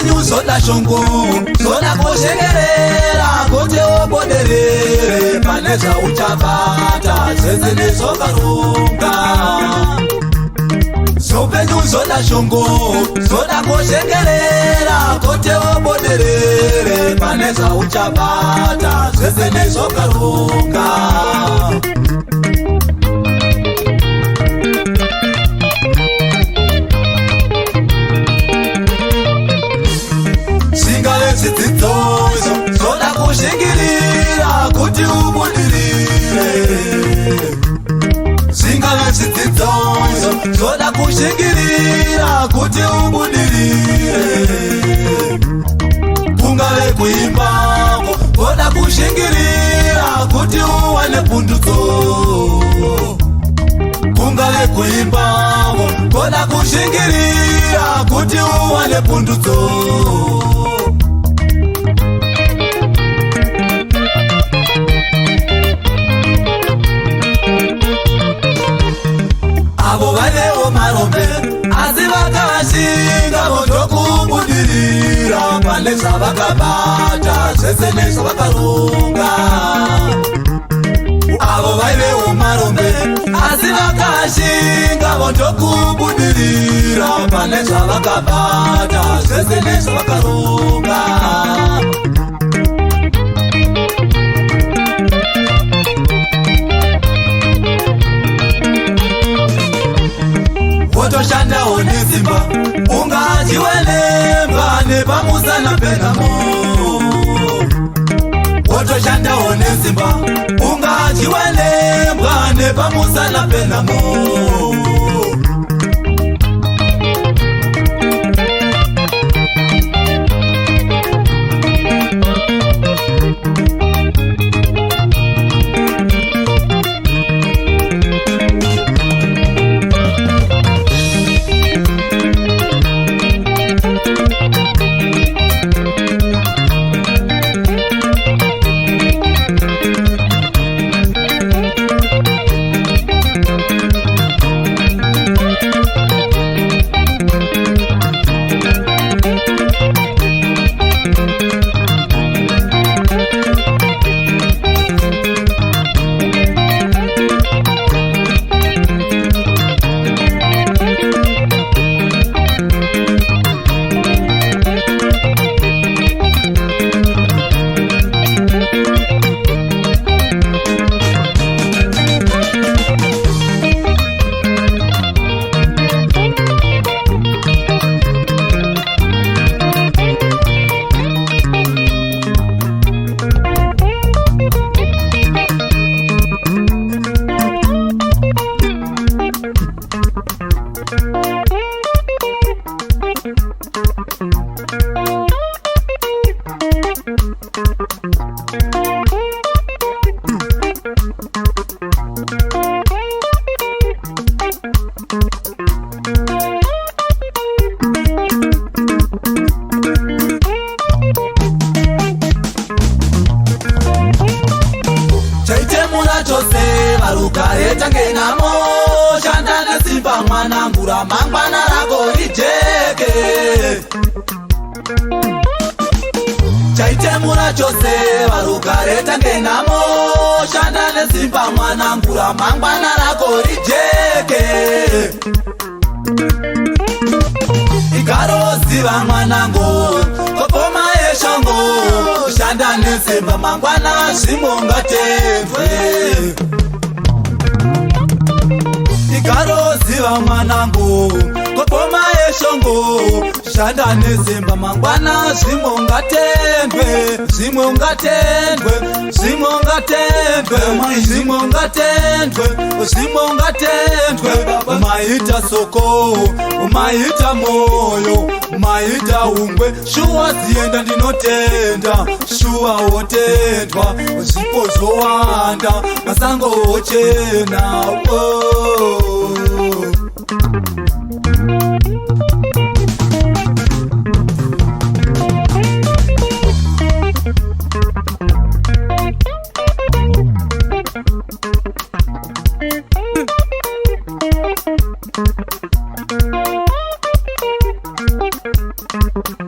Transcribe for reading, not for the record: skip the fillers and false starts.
Zoupenyu zoda shungu, zoda kushengerera, kuti ubudirire, pane zvauchabata, zvese nezvakarunga. Zoupenyu zoda shungu, zoda kushengerera, kuti ubudirire, pane zvauchabata, zvese nezvakarunga. Zvidzidzo zoda kushingirira kuti ubudirire. Zvingave zvidzidzo zoda kushingirira kuti ubudirire. Kungave kuimba zoda kushingirira kuti uwane pundutso. Kungave kuimba zoda kushingirira kuti uwane pundutso. Avo vanewo marombe asi vakashinga votokubudirira pane zvavakabata zvese nezvavakarunga. Avo vaivewo marombe asi vakashinga votokubudirira pane zvavakabata zvese nezvavakarunga. Wotoshandawo nesimba ungachiwelemba nepamusana penamo. Wotoshandawo nesimba ungachiwelemba nepamusana penamo. Varukareta ngenamo shanda nesimba mwana ngura mangwana rako rijeke. Chaitemura chose varukareta ngenamo shanda nesimba mwana ngura mangwana rako rijeke. Igaroziva mwanango kopoma yeshongo shanda nesimba mangwana zvimongatendwe. Igaroziva mwanangu kopoma yeshongo shanda nesimba mangwana zvimongatendwe. Zvimongatendwe, zvimongatendwe, zvimongatendwe, zvimongatendwe. Umaita soko, umaita moyo, umaita ungwe. Shuwa zienda ndinotenda, shuwa wotendwa. Zvipo zvowanda, masango ochena. Thank you.